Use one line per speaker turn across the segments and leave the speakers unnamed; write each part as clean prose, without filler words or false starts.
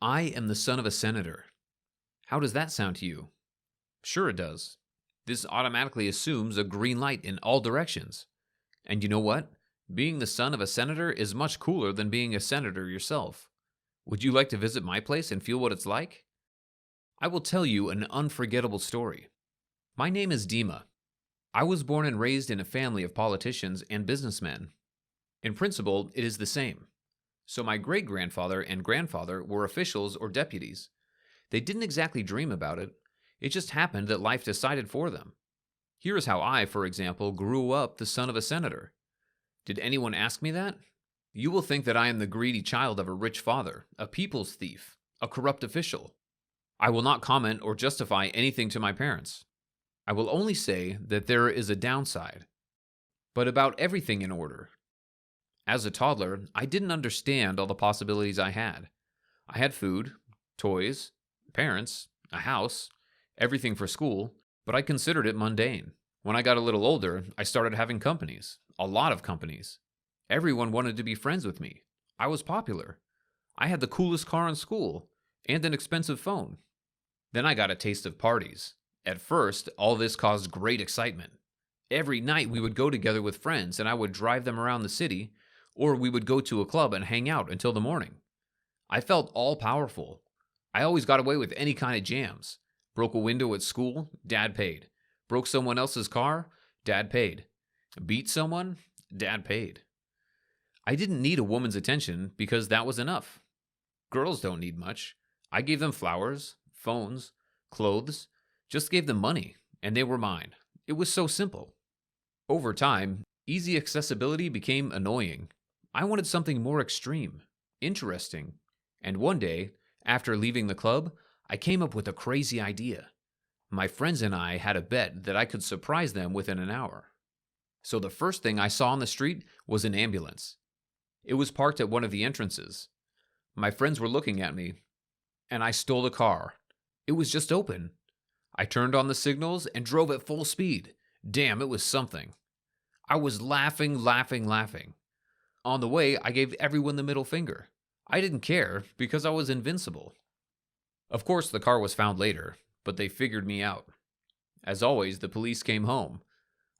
I am the son of a senator. How does that sound to you? Sure, it does. This automatically assumes a green light in all directions. And you know what? Being the son of a senator is much cooler than being a senator yourself. Would you like to visit my place and feel what it's like? I will tell you an unforgettable story. My name is Dima. I was born and raised in a family of politicians and businessmen. In principle, it is the same. So my great grandfather and grandfather were officials or deputies. They didn't exactly dream about it. It just happened that life decided for them. Here is how I, for example, grew up the son of a senator. Did anyone ask me that? You will think that I am the greedy child of a rich father, a people's thief, a corrupt official. I will not comment or justify anything to my parents. I will only say that there is a downside, but about everything in order. As a toddler, I didn't understand all the possibilities I had. I had food, toys, parents, a house, everything for school, but I considered it mundane. When I got a little older, I started having companies, a lot of companies. Everyone wanted to be friends with me. I was popular. I had the coolest car in school and an expensive phone. Then I got a taste of parties. At first, all this caused great excitement. Every night we would go together with friends and I would drive them around the city, or we would go to a club and hang out until the morning. I felt all powerful. I always got away with any kind of jams. Broke a window at school, Dad paid. Broke someone else's car, Dad paid. Beat someone, Dad paid. I didn't need a woman's attention because that was enough. Girls don't need much. I gave them flowers, phones, clothes, just gave them money, and they were mine. It was so simple. Over time, easy accessibility became annoying. I wanted something more extreme, interesting. And one day, after leaving the club, I came up with a crazy idea. My friends and I had a bet that I could surprise them within an hour. So the first thing I saw on the street was an ambulance. It was parked at one of the entrances. My friends were looking at me, and I stole the car. It was just open. I turned on the signals and drove at full speed. Damn, it was something. I was laughing, laughing, laughing. On the way, I gave everyone the middle finger. I didn't care because I was invincible. Of course, the car was found later, but they figured me out. As always, the police came home.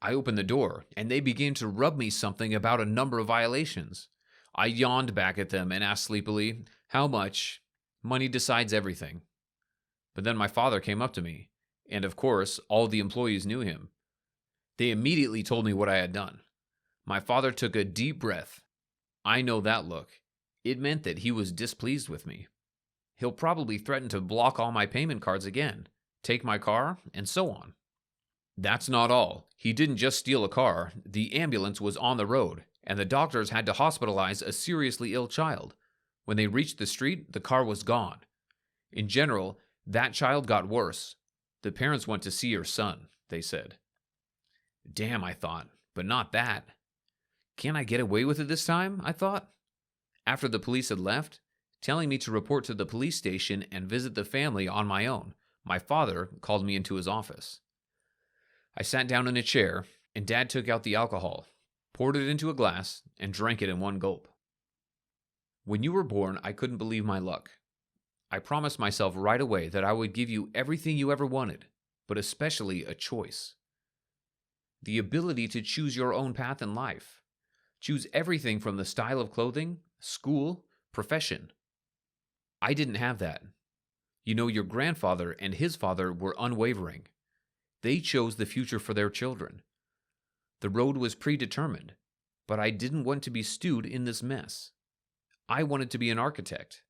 I opened the door, and they began to rub me something about a number of violations. I yawned back at them and asked sleepily, "How much?" Money decides everything. But then my father came up to me, and of course, all the employees knew him. They immediately told me what I had done. My father took a deep breath. I know that look. It meant that he was displeased with me. He'll probably threaten to block all my payment cards again, take my car, and so on. That's not all. He didn't just steal a car. The ambulance was on the road, and the doctors had to hospitalize a seriously ill child. When they reached the street, the car was gone. In general, that child got worse. The parents went to see her son, they said. Damn, I thought, but not that. Can I get away with it this time? I thought. After the police had left, telling me to report to the police station and visit the family on my own, my father called me into his office. I sat down in a chair, and Dad took out the alcohol, poured it into a glass, and drank it in one gulp. When you were born, I couldn't believe my luck. I promised myself right away that I would give you everything you ever wanted, but especially a choice. The ability to choose your own path in life. Choose everything from the style of clothing, school, profession. I didn't have that. You know, your grandfather and his father were unwavering. They chose the future for their children. The road was predetermined, but I didn't want to be stewed in this mess. I wanted to be an architect.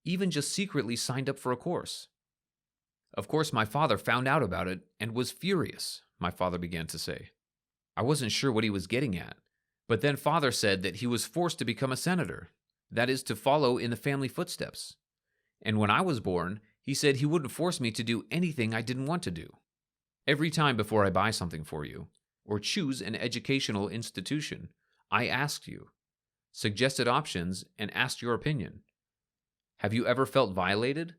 Even just secretly signed up for a course. Of course, my father found out about it and was furious, my father began to say. I wasn't sure what he was getting at, but then father said that he was forced to become a senator, that is, to follow in the family footsteps. And when I was born, he said he wouldn't force me to do anything I didn't want to do. Every time before I buy something for you, or choose an educational institution, I asked you, suggested options, and asked your opinion. Have you ever felt violated?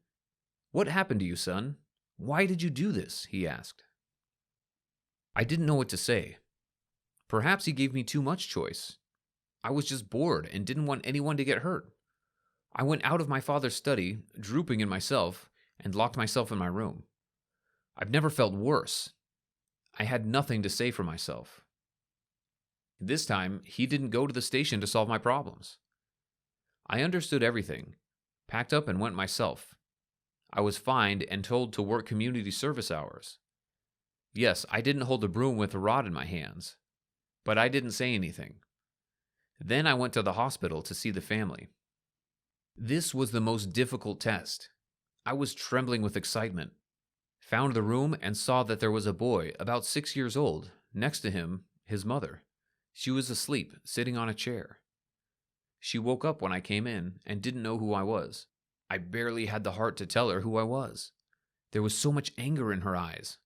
What happened to you, son? Why did you do this? He asked. I didn't know what to say. Perhaps he gave me too much choice. I was just bored and didn't want anyone to get hurt. I went out of my father's study, drooping in myself, and locked myself in my room. I've never felt worse. I had nothing to say for myself. This time, he didn't go to the station to solve my problems. I understood everything, packed up and went myself. I was fined and told to work community service hours. Yes, I didn't hold a broom with a rod in my hands, but I didn't say anything. Then I went to the hospital to see the family. This was the most difficult test. I was trembling with excitement. Found the room and saw that there was a boy about 6 years old. Next to him, his mother. She was asleep, sitting on a chair. She woke up when I came in and didn't know who I was. I barely had the heart to tell her who I was. There was so much anger in her eyes.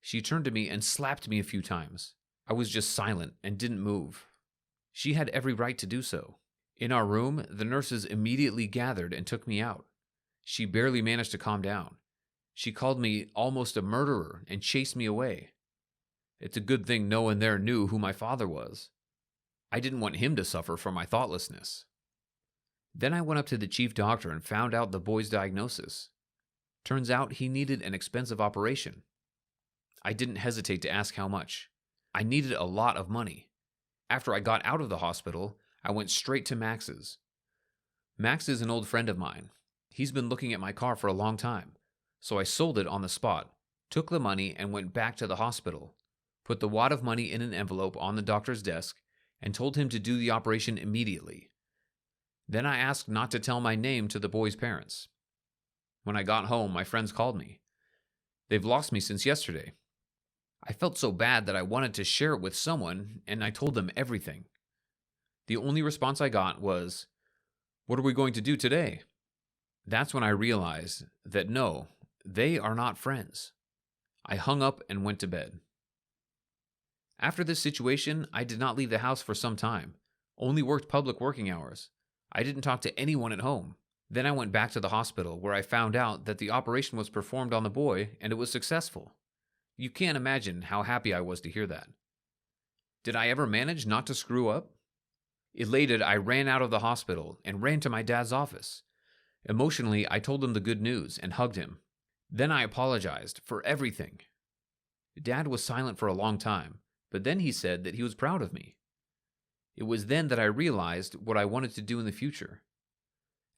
She turned to me and slapped me a few times. I was just silent and didn't move. She had every right to do so. In our room, the nurses immediately gathered and took me out. She barely managed to calm down. She called me almost a murderer and chased me away. It's a good thing no one there knew who my father was. I didn't want him to suffer for my thoughtlessness. Then I went up to the chief doctor and found out the boy's diagnosis. Turns out he needed an expensive operation. I didn't hesitate to ask how much. I needed a lot of money. After I got out of the hospital, I went straight to Max's. Max is an old friend of mine. He's been looking at my car for a long time, so I sold it on the spot, took the money and went back to the hospital, put the wad of money in an envelope on the doctor's desk, and told him to do the operation immediately. Then I asked not to tell my name to the boy's parents. When I got home, my friends called me. They've lost me since yesterday. I felt so bad that I wanted to share it with someone, and I told them everything. The only response I got was, "What are we going to do today?" That's when I realized that no, they are not friends. I hung up and went to bed. After this situation, I did not leave the house for some time, only worked public working hours. I didn't talk to anyone at home. Then I went back to the hospital where I found out that the operation was performed on the boy and it was successful. You can't imagine how happy I was to hear that. Did I ever manage not to screw up? Elated, I ran out of the hospital and ran to my dad's office. Emotionally, I told him the good news and hugged him. Then I apologized for everything. Dad was silent for a long time, but then he said that he was proud of me. It was then that I realized what I wanted to do in the future.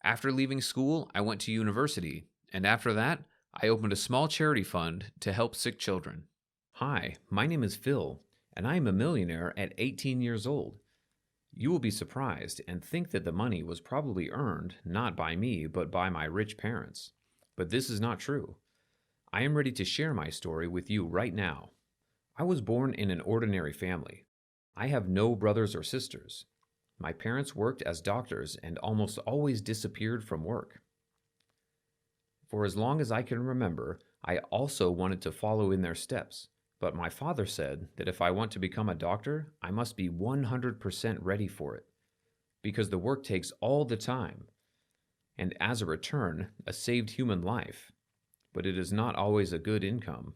After leaving school, I went to university, and after that, I opened a small charity fund to help sick children. Hi, my name is Phil, and I am a millionaire at 18 years old. You will be surprised and think that the money was probably earned not by me but by my rich parents. But this is not true. I am ready to share my story with you right now. I was born in an ordinary family. I have no brothers or sisters. My parents worked as doctors and almost always disappeared from work. For as long as I can remember, I also wanted to follow in their steps. But my father said that if I want to become a doctor, I must be 100% ready for it, because the work takes all the time, and as a return, a saved human life, but it is not always a good income.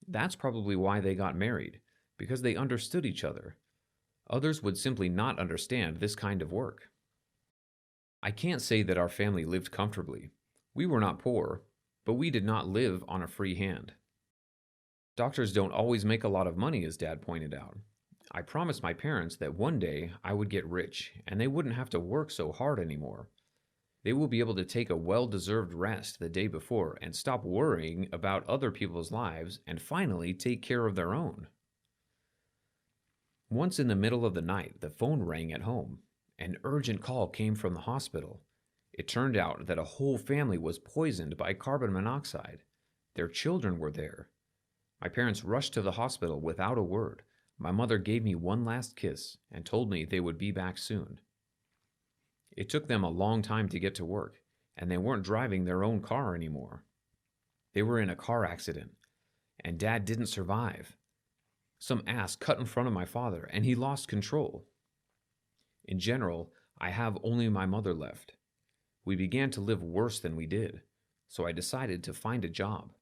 That's probably why they got married, because they understood each other. Others would simply not understand this kind of work. I can't say that our family lived comfortably. We were not poor, but we did not live on a free hand. Doctors don't always make a lot of money, as Dad pointed out. I promised my parents that one day I would get rich and they wouldn't have to work so hard anymore. They will be able to take a well-deserved rest the day before and stop worrying about other people's lives and finally take care of their own. Once in the middle of the night, the phone rang at home. An urgent call came from the hospital. It turned out that a whole family was poisoned by carbon monoxide. Their children were there. My parents rushed to the hospital without a word. My mother gave me one last kiss and told me they would be back soon. It took them a long time to get to work, and they weren't driving their own car anymore. They were in a car accident, and Dad didn't survive. Some ass cut in front of my father, and he lost control. In general, I have only my mother left. We began to live worse than we did, so I decided to find a job.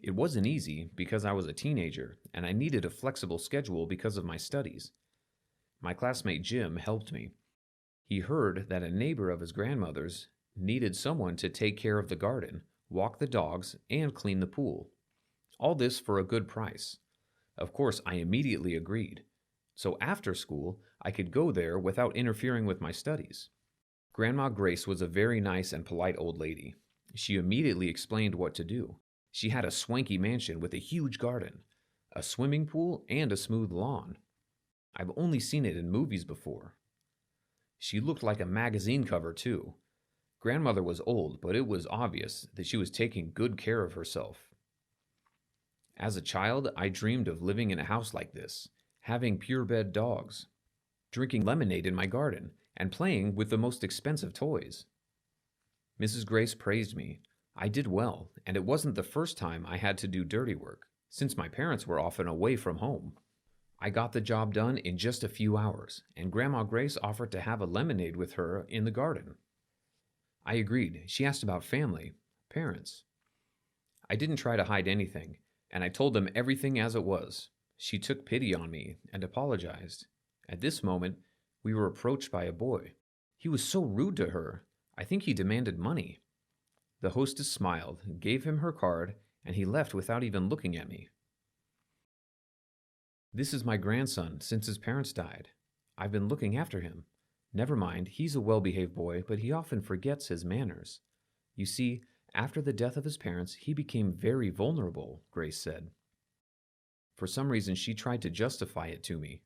It wasn't easy because I was a teenager and I needed a flexible schedule because of my studies. My classmate Jim helped me. He heard that a neighbor of his grandmother's needed someone to take care of the garden, walk the dogs, and clean the pool. All this for a good price. Of course, I immediately agreed. So after school, I could go there without interfering with my studies. Grandma Grace was a very nice and polite old lady. She immediately explained what to do. She had a swanky mansion with a huge garden, a swimming pool, and a smooth lawn. I've only seen it in movies before. She looked like a magazine cover, too. Grandmother was old, but it was obvious that she was taking good care of herself. As a child, I dreamed of living in a house like this, having purebred dogs, drinking lemonade in my garden, and playing with the most expensive toys. Mrs. Grace praised me. I did well, and it wasn't the first time I had to do dirty work, since my parents were often away from home. I got the job done in just a few hours, and Grandma Grace offered to have a lemonade with her in the garden. I agreed. She asked about family, parents. I didn't try to hide anything, and I told them everything as it was. She took pity on me and apologized. At this moment, we were approached by a boy. He was so rude to her. I think he demanded money. The hostess smiled, gave him her card, and he left without even looking at me. This is my grandson since his parents died. I've been looking after him. Never mind, he's a well-behaved boy, but he often forgets his manners. You see, after the death of his parents, he became very vulnerable, Grace said. For some reason, she tried to justify it to me.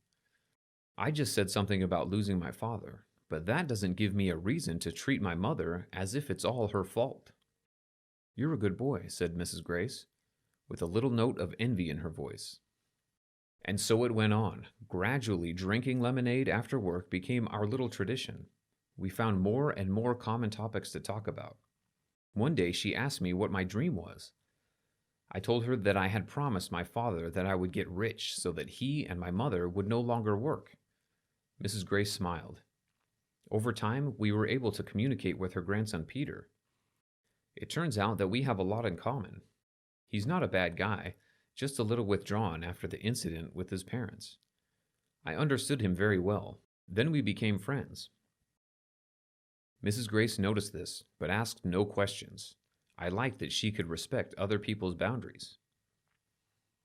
I just said something about losing my father, but that doesn't give me a reason to treat my mother as if it's all her fault. You're a good boy, said Mrs. Grace, with a little note of envy in her voice. And so it went on. Gradually, drinking lemonade after work became our little tradition. We found more and more common topics to talk about. One day she asked me what my dream was. I told her that I had promised my father that I would get rich so that he and my mother would no longer work. Mrs. Grace smiled. Over time, we were able to communicate with her grandson Peter. It turns out that we have a lot in common. He's not a bad guy, just a little withdrawn after the incident with his parents. I understood him very well. Then we became friends. Mrs. Grace noticed this, but asked no questions. I liked that she could respect other people's boundaries.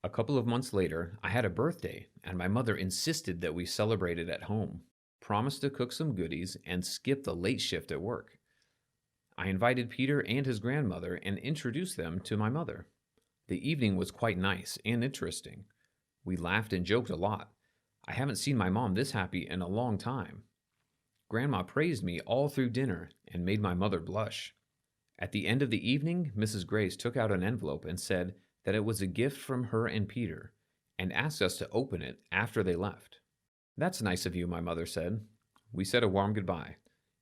A couple of months later, I had a birthday, and my mother insisted that we celebrate it at home, promised to cook some goodies, and skip the late shift at work. I invited Peter and his grandmother and introduced them to my mother. The evening was quite nice and interesting. We laughed and joked a lot. I haven't seen my mom this happy in a long time. Grandma praised me all through dinner and made my mother blush. At the end of the evening, Mrs. Grace took out an envelope and said that it was a gift from her and Peter, and asked us to open it after they left. That's nice of you, my mother said. We said a warm goodbye,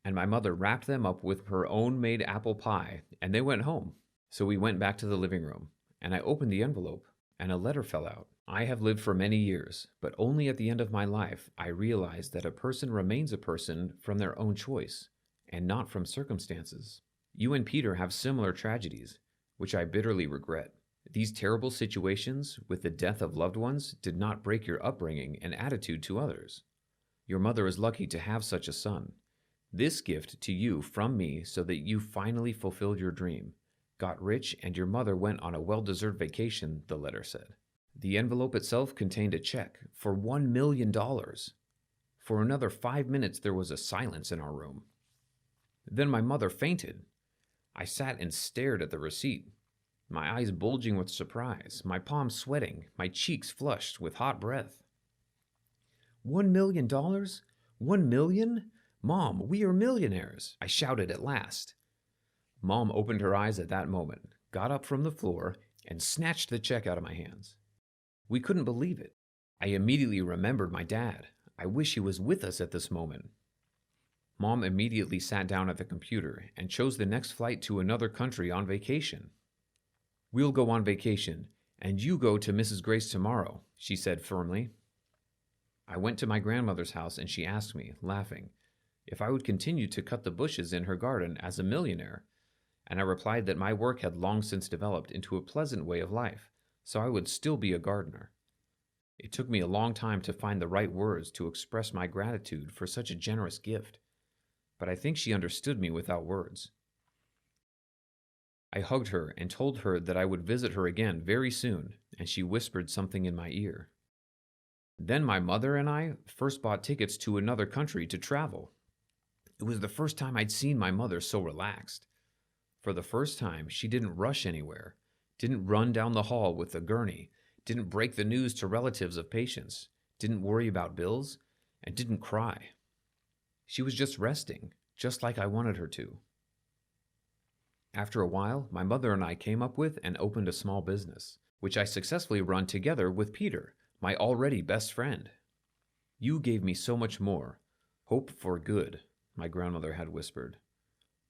and my mother wrapped them up with her own made apple pie, and they went home. So we went back to the living room, and I opened the envelope, and a letter fell out. I have lived for many years, but only at the end of my life I realized that a person remains a person from their own choice, and not from circumstances. You and Peter have similar tragedies, which I bitterly regret. These terrible situations with the death of loved ones did not break your upbringing and attitude to others. Your mother is lucky to have such a son. This gift to you from me so that you finally fulfilled your dream, got rich, and your mother went on a well-deserved vacation, the letter said. The envelope itself contained a check for $1 million. For another 5 minutes there was a silence in our room. Then my mother fainted. I sat and stared at the receipt, my eyes bulging with surprise, my palms sweating, my cheeks flushed with hot breath. $1 million? 1 million? Mom, we are millionaires, I shouted at last. Mom opened her eyes at that moment, got up from the floor, and snatched the check out of my hands. We couldn't believe it. I immediately remembered my dad. I wish he was with us at this moment. Mom immediately sat down at the computer and chose the next flight to another country on vacation. We'll go on vacation, and you go to Mrs. Grace tomorrow, she said firmly. I went to my grandmother's house and she asked me, laughing, if I would continue to cut the bushes in her garden as a millionaire, and I replied that my work had long since developed into a pleasant way of life, so I would still be a gardener. It took me a long time to find the right words to express my gratitude for such a generous gift. but I think she understood me without words. I hugged her and told her that I would visit her again very soon, and she whispered something in my ear. Then my mother and I first bought tickets to another country to travel. It was the first time I'd seen my mother so relaxed. For the first time, she didn't rush anywhere, didn't run down the hall with a gurney, didn't break the news to relatives of patients, didn't worry about bills, and didn't cry. She was just resting, just like I wanted her to. After a while, my mother and I came up with and opened a small business, which I successfully run together with Peter, my already best friend. You gave me so much more. Hope for good, my grandmother had whispered.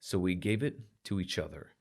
So we gave it to each other.